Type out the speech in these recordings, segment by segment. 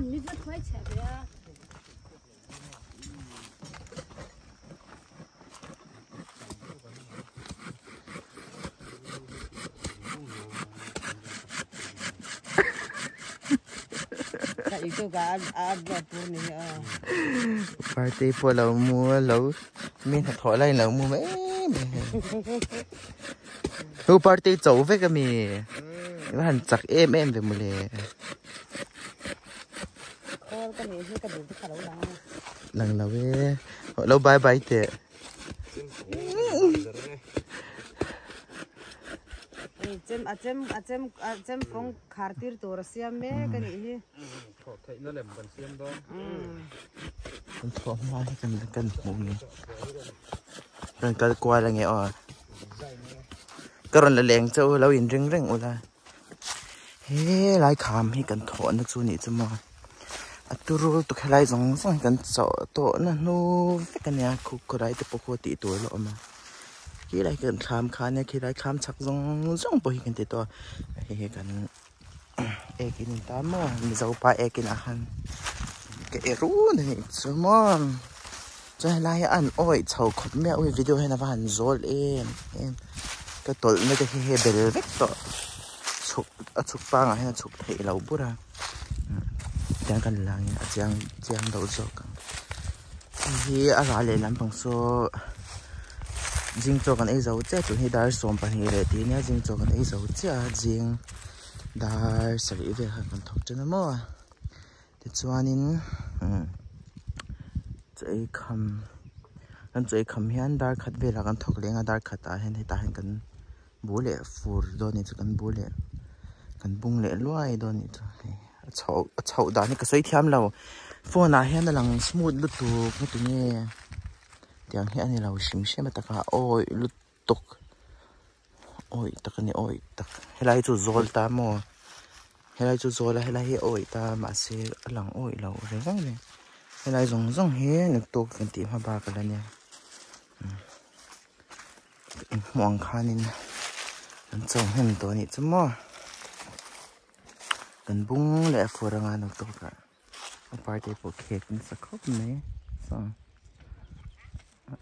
Mizo quite heavy. Itu kan ada pun ni. Party po lâu mua lâu mình thật thoải lại lâu mua mấy. Thu party chấu với cái mì. Nó hẳn chặt em về một lề. Lần lâu về lâu bye bye tệ. Cem phong kartir tor siam me cái này. Thấy nó làm bằng xiêm đó. Con thọ mai cần mùng cần qua là nghe à. Cái rồi là lẹng châu lâu in rừng rừng ula. Hê lại khám hay cần thọ nó chú nhỉ chứ mà. Tu rồi tụi cái lại giống cần sợ thọ nó cái này cũng lại từ boko tí tuổi lọ mà. Khi lại cần khám khá nha khi lại khám chắc giống bồi cần tí tuổi. Hê cần cái này ta mà Mizo pa cái nào han. Cái ru này chứ mà. Cho lại ăn oi chầu khóc mẹ oi video hay là van zol em cái tội nó cái he bel vét to chụp phang hay là chụp thấy lâu bữa ra đang cần lang giang đầu dọc thì ở lại lên làm bằng số riêng cho con ấy giàu chết tụi hay đar xóm bằng hệ thì nhá riêng cho con ấy giàu chết riêng đar xử lý về con thóc cho nó mua thì cho nên chơi cầm anh chơi cầm hiện đar khát về là con thóc lên đar khát ta hiện thì ta hiện cần bố lệ phù đôi này chỉ cần bố lệ cần bung lệ loài đôi này chậu đó này cái xoay thêm lâu phô nào hiện là lòng smooth lút tu cái tụi nghe tiếng hiện này lâu xìm xìm mà ta cả ôi lút tục ôi ta cái này ôi ta hay là chú zol ta mò hay là chú zol là hay là hay ôi ta mà sẽ lòng ôi lâu rồi đó này hay là giống hết nước tục cần tìm hoa ba cái này nha huang khan in cần trồng hìnhตัวนี้chứ mà cần bung lẹ phù ra ngang được cả party bộ kẹt cũng sẽ khóc này xong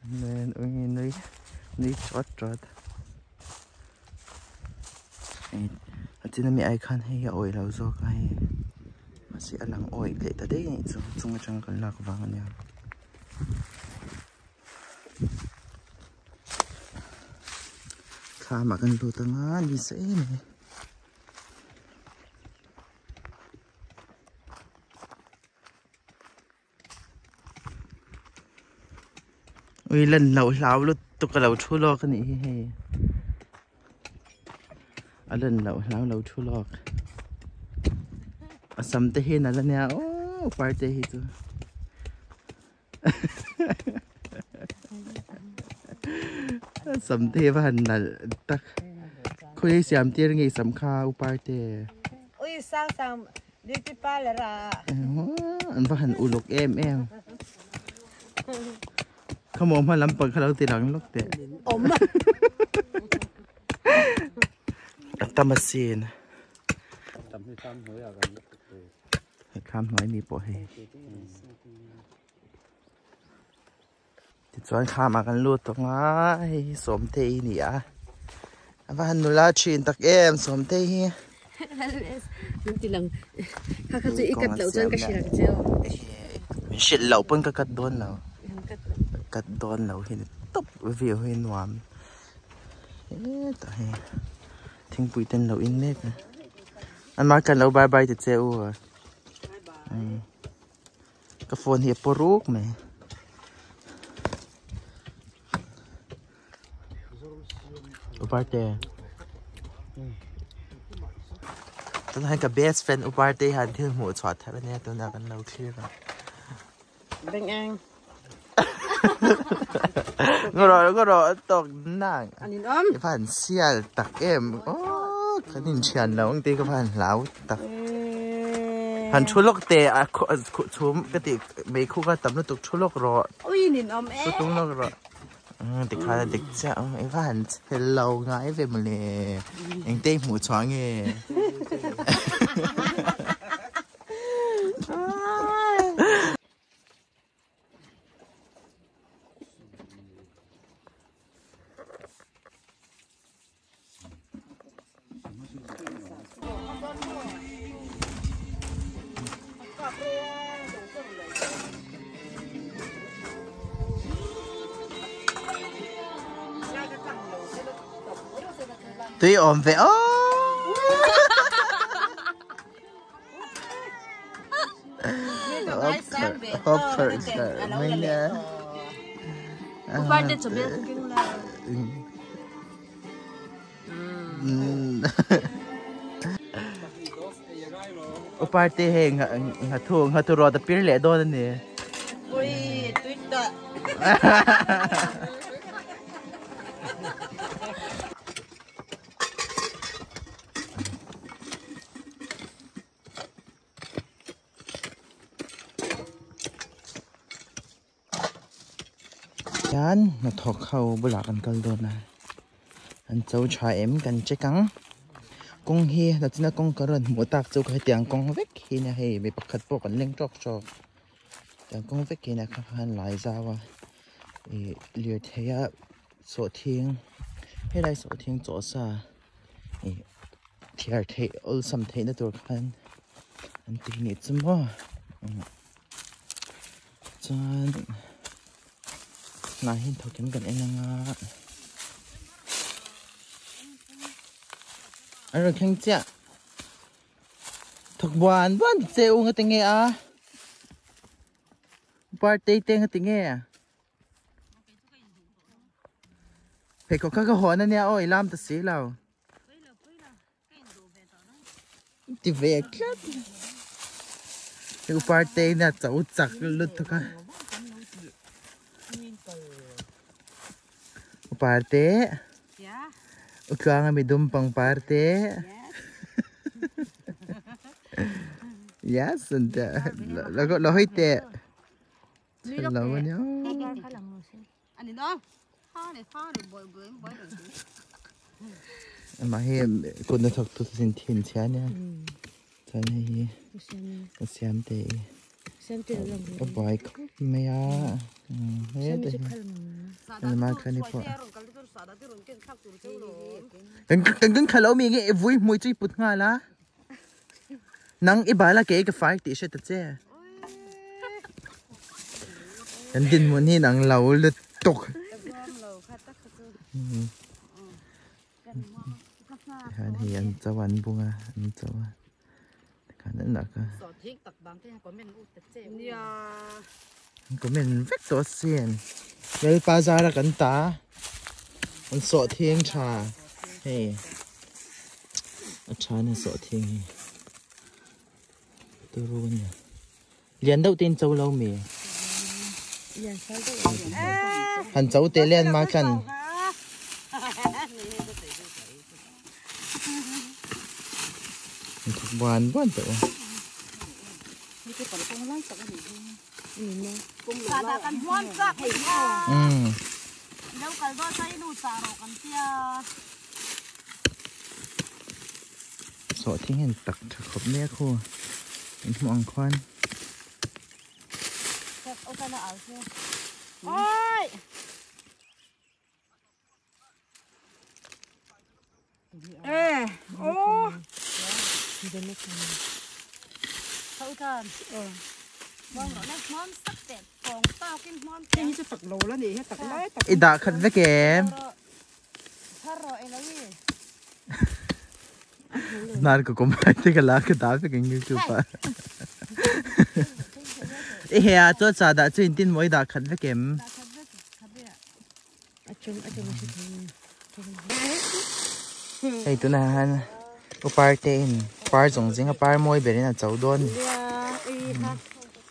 nên nơi chót chỉ là mi ai khan hay oi lâu rồi cái mà sẽ làm oi lệ ta đấy chung trong cái lạc vàng này mà cần đồ tăng á đi dễ này ui lần lẩu lúc tụi cái lẩu chua lo cái này à lần lẩu chua lo à sắm tới hết là nha ô party hết rồi sắm thế và là tắc khơi xem tiền ngày sắm khá party Ui sang đi tiếp ba là ra anh và hành u lục em không ôm hay lắm bận khá lâu tiền lắm lúc đấy ôm tâm xin khám nói mi bỏ hè chọn khám màกันluôn tông ai sớm thế nhỉ à và hành nô la chuyện tắc em sớm thế thì lần khá khá chỉ cắt lẩu chân cái gì là cái treo mình xịt lẩu bên cái cắt đòn lẩu hiện tốc về hiện ngoạm tại thinh bụi tên lẩu in nét anh nói cần lẩu bye bye thì treo à cái phone hiệp poruk mày uparte tôi hay cả best friend uparte hàn thương mùa chọt thế bên này tôi nào cần lâu clear rồi bên anh có rồi tóc nặng anh ôm phản xial tắc em cái nhìn chán lâu anh tí cái phản lão tắc hàn chua lốc tè à chua cái tí mấy khu cái tấm nó tục chua lốc rồi ui nhìn ôm em chua tung lốc rồi thì khá là địch chạo anh phản lâu ngái về một lề anh tê mù chó nghe Tuy ổn về hopper mình Uparte chobe cooking la. uparte he ngatu ro da pir le do ne Ui, Twitter. yan na thok khâu bula kan kal do na an chau cha em kan che kang kong hi na china kong karon mo tak chau khai tiang kong vek hi na he be pakhat po kan leng tok chok tiang kong vek hi na kha han lai zawa e lier theya Sawhthing he lai Sawhthing cho sa e thiar the ol sam the na tur khan an ti ni chmo chan na hin thokim kan enanga anh kheng chia thok buan che u nga tinge a party te nga tinge a he ko ka ho na nia oi lam ta si lao ti ve klat he party na chau chak lut ka party Ukang may dumpang parte. Yes, and lahoy te. Salamat niyo. Ano daw? Hane boy. Mahim kun na thok tu sin thin cha niya. Chan hi. Siam te. lang. Boy maya. Maya te. Ano ma khani po. Ang khalo mi nge vui moi chui put nga la. Nang ibala ke ka fire ti shet che. An din mo ni nang law lut tok. Han hi an chawan bunga an chawa. Kan an ka. Sawhthing tak bang te ko men u te che. Ya. Ko men vek to sien. Vel pazara kan ta. An Sawhthing cha. Hey. A cha na Sawhthing. Tu ru nya. Lian dau tin chau lau mi. Lian sal dau. Han chau te lian ma kan. Buan to. Ni ke par kong lai tak ni. Ni kong la kan hmun sak ni. Đâu cần đo say đủ xả rồi cần tia. Sawhthing hen tak khop ne kho. In mong kwan. Ô ta nó ảo chưa? Ôi. Ê, ô. Thâu thần. Mong nó nát món sắc đẹp, còn tao cái món cái như tật lồ lá này hết tật lái tật. Ida khat ve kem. Nar ko komai te ka la ka da ve king chu pa. E he a cho cha da chin tin moi da khat ve kem. Hey tu na han. O parte in. Par jong jing a par moi berin a chau don.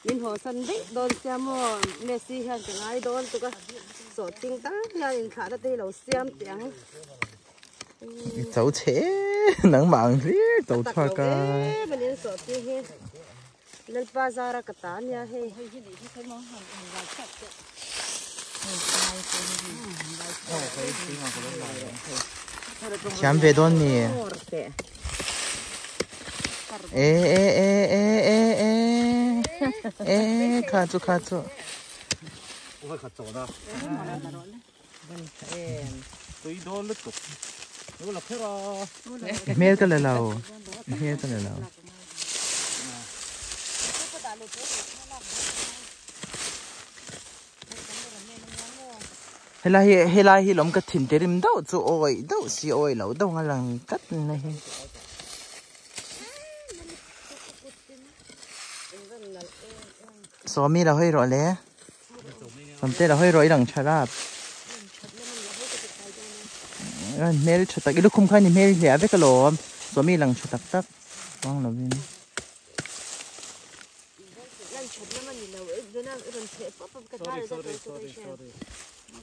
Min ho san dei don siam mo Messi han te ngai don tu ka Sawhthing ta ya in kha da te lo siam tiang chau che nang mang ri chau tha ka bên in Sawhthing he lên bazar ka ta nya he cham ve don ni khá chú ôi khát chỗ đó tôi đó lứt tục nó là thế rồi mẹ cái là lâu helai hi lom ka thin terim do chu oi do si oi lo do ngalang kat nei so mi la hoi ro le som te la hoi ro irang charap mel chatak ilu kum khani mel le ave ka lom so mi lang chatak tak wang lo bin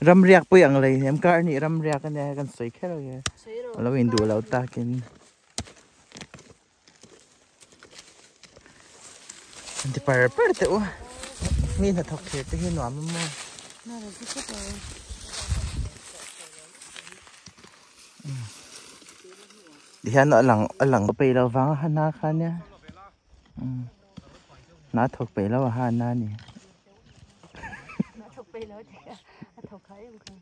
ram riak pui ang lei em kar ni ram riak kan kan soi khelo ye lo in du lo ta kin anti par te o mi na thok the te hi no am mo na ra ji ko dihan alang pe lo wang hana khan ya na thok pe lo ha na ni na thok pe lo thì thok khai em không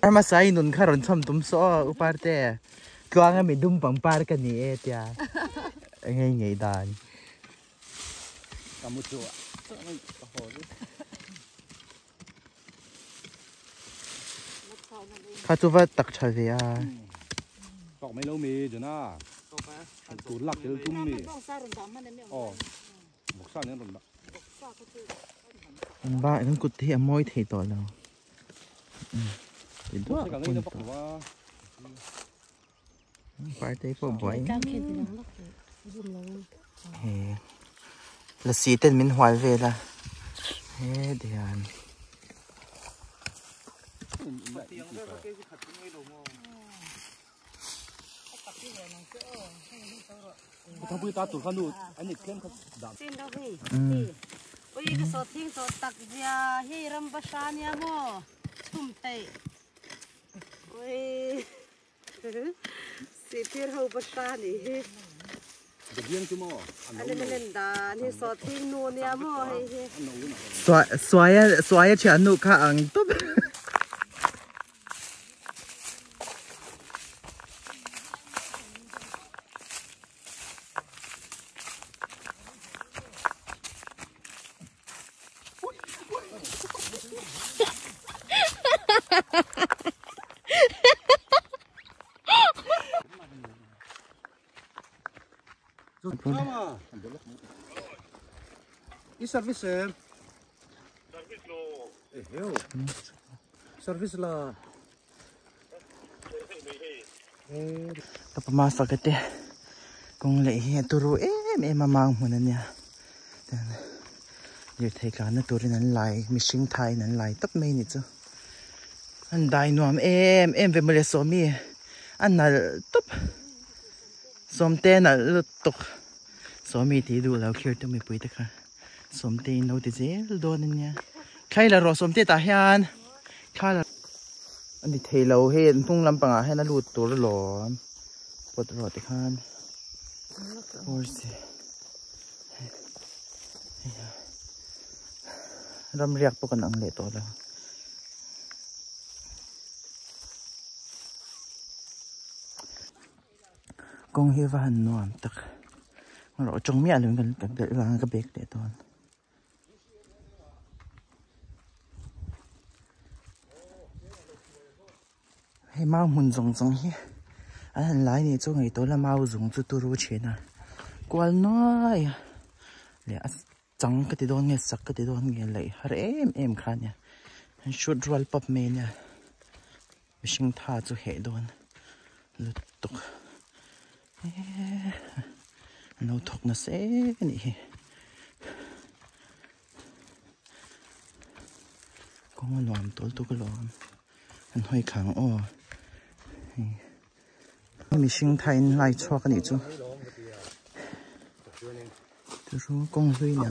em mà sai nun kharon chom tum so upar te kwang mi dum pang par ka ni e tia ngei ngei dan kamu chua kha chu va tak tha ve a tọc mấy lâu mì rồi na tủ lắc cái tum mì một sao nữa rồi ba nó cụt thì môi thì tỏ nào thì đó phải thấy có bói là xí tên mình hoài về là thế thì thằng bưởi ta tụt khăn đủ anh ấy kén khăn đạm xin đâu đi ôi cái Sawhthing so tắc ra hi ram basha nia mo chum thei ôi si phir ho basha ni được riêng chứ mò anh nên đà ni Sawhthing nu nia mo xoay chén nụ khá ăn tốt Ini service service lo service lah tập mà sao cái tê con lại hiện turu em mang hồn anh nha giờ thấy cả nó turu nên lại missing thai nên lại tấp mấy nè chứ anh đại nuam em về Malaysia mi anh là tấp xóm tên là lụt tục xóm mi thì đủ là kêu tụi mình bơi được ha xóm tên đâu thì dễ đồ nên nha khai là rồi xóm tên ta hiền khai là anh đi thấy lâu hết phung làm bằng hay là lụt tổ rồi bớt rồi thì khan ôi gì ram riak po kan ang le to la kong hi van nuam tak ro chong mi alun kan tak de lang ka bek de ton hey mau mun zong zong hi anh lại ni cho ngày tối là mau dùng cho tôi che na quan nói le chẳng cái đòn nghe sắc cái đòn nghe lại har em khăn nha anh shoot roll pop me nha mình tha cho hệ đòn lụt tục nó thuộc nó sẽ nè con làm tối tôi cái làm anh hơi kháng ô mình sinh thái lại cho cái này chứ tôi số công huy nè